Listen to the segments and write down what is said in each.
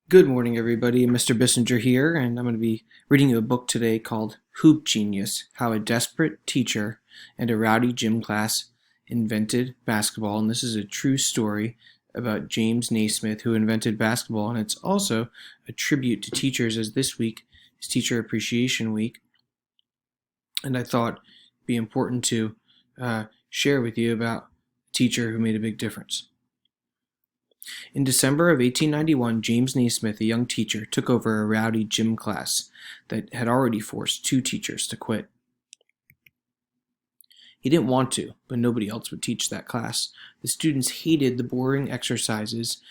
Good morning, everybody. Mr. Bissinger here, and I'm going to be reading you a book today called Hoop Genius: How a Desperate Teacher and a Rowdy Gym Class Invented Basketball. And this is a true story about James Naismith, who invented basketball, and it's also a tribute to teachers, as this week is Teacher Appreciation Week. And I thought it'd be important to share with you about a teacher who made a big difference. In December of 1891, James Naismith, a young teacher, took over a rowdy gym class that had already forced two teachers to quit. He didn't want to, but nobody else would teach that class. The students hated the boring exercises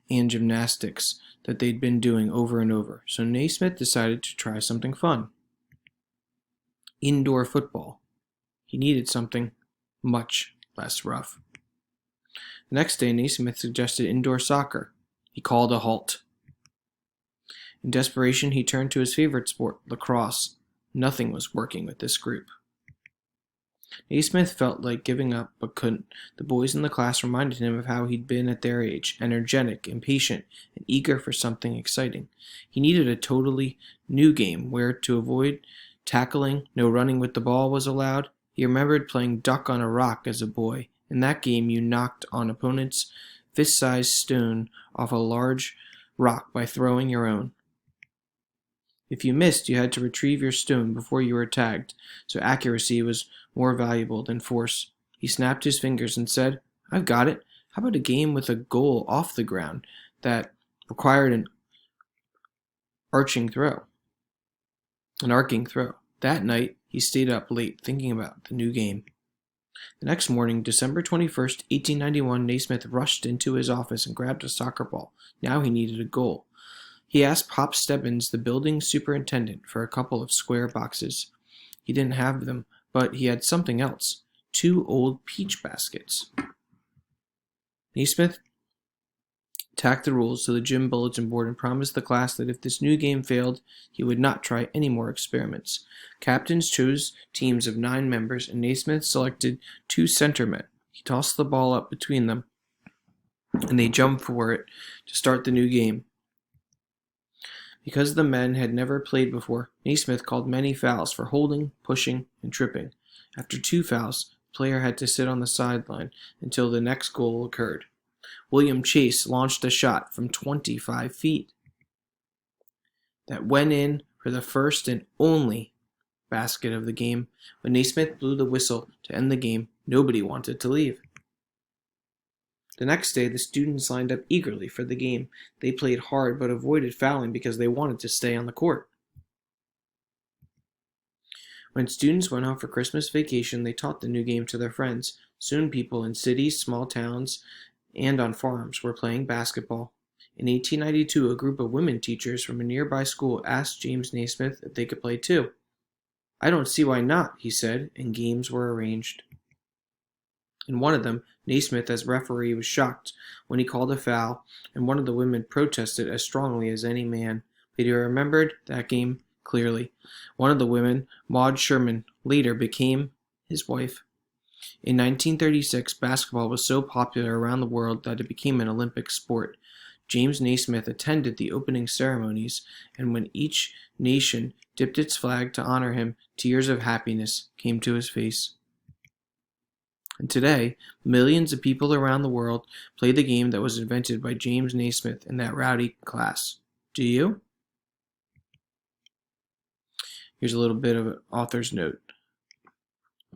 and gymnastics that they'd been doing over and over, so Naismith decided to try something fun. Indoor football. He needed something much less rough. The next day, Naismith suggested indoor soccer. He called a halt. In desperation, he turned to his favorite sport, lacrosse. Nothing was working with this group. Naismith felt like giving up, but couldn't. The boys in the class reminded him of how he'd been at their age, energetic, impatient, and eager for something exciting. He needed a totally new game where, to avoid tackling, no running with the ball was allowed. He remembered playing duck on a rock as a boy. In that game, you knocked an opponent's fist-sized stone off a large rock by throwing your own. If you missed, you had to retrieve your stone before you were tagged, so accuracy was more valuable than force. He snapped his fingers and said, "I've got it. How about a game with a goal off the ground that required an arcing throw?" That night, he stayed up late thinking about the new game. The next morning, December 21st, 1891, Naismith rushed into his office and grabbed a soccer ball. Now he needed a goal. He asked Pop Stebbins, the building superintendent, for a couple of square boxes. He didn't have them, but he had something else: 2 old peach baskets. Naismith tacked the rules to the gym bulletin board and promised the class that if this new game failed, he would not try any more experiments. Captains chose teams of 9 members, and Naismith selected 2 centermen. He tossed the ball up between them, and they jumped for it to start the new game. Because the men had never played before, Naismith called many fouls for holding, pushing, and tripping. After 2 fouls, the player had to sit on the sideline until the next goal occurred. William Chase launched a shot from 25 feet that went in for the first and only basket of the game. When Naismith blew the whistle to end the game, nobody wanted to leave. The next day, the students lined up eagerly for the game. They played hard but avoided fouling because they wanted to stay on the court. When students went home for Christmas vacation, they taught the new game to their friends. Soon people in cities, small towns, and on farms were playing basketball. In 1892, a group of women teachers from a nearby school asked James Naismith if they could play too. "I don't see why not," he said, and games were arranged. In one of them, Naismith as referee was shocked when he called a foul, and one of the women protested as strongly as any man. But he remembered that game clearly. One of the women, Maud Sherman, later became his wife. In 1936, basketball was so popular around the world that it became an Olympic sport. James Naismith attended the opening ceremonies, and when each nation dipped its flag to honor him, tears of happiness came to his face. And today, millions of people around the world play the game that was invented by James Naismith in that rowdy class. Do you? Here's a little bit of an author's note.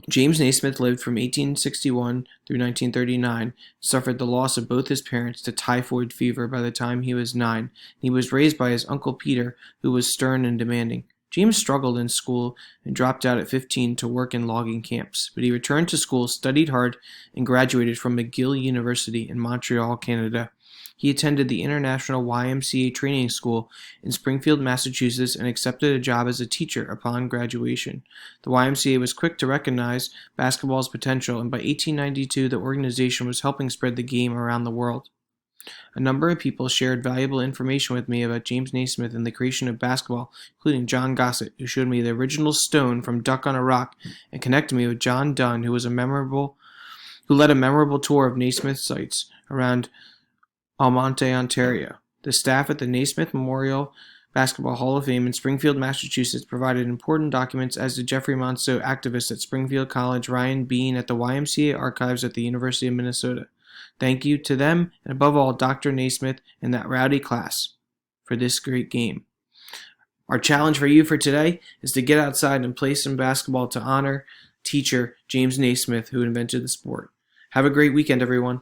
James Naismith lived from 1861 through 1939, suffered the loss of both his parents to typhoid fever by the time he was 9. He was raised by his Uncle Peter, who was stern and demanding. James struggled in school and dropped out at 15 to work in logging camps, but he returned to school, studied hard, and graduated from McGill University in Montreal, Canada. He attended the International YMCA Training School in Springfield, Massachusetts, and accepted a job as a teacher upon graduation. The YMCA was quick to recognize basketball's potential, and by 1892, the organization was helping spread the game around the world. A number of people shared valuable information with me about James Naismith and the creation of basketball, including John Gossett, who showed me the original stone from Duck on a Rock, and connected me with John Dunn, who led a memorable tour of Naismith sites around Almonte, Ontario. The staff at the Naismith Memorial Basketball Hall of Fame in Springfield, Massachusetts provided important documents, as did Jeffrey Monso, activist at Springfield College, Ryan Bean at the YMCA archives at the University of Minnesota. Thank you to them, and above all, Dr. Naismith and that rowdy class for this great game. Our challenge for you for today is to get outside and play some basketball to honor teacher James Naismith, who invented the sport. Have a great weekend, everyone.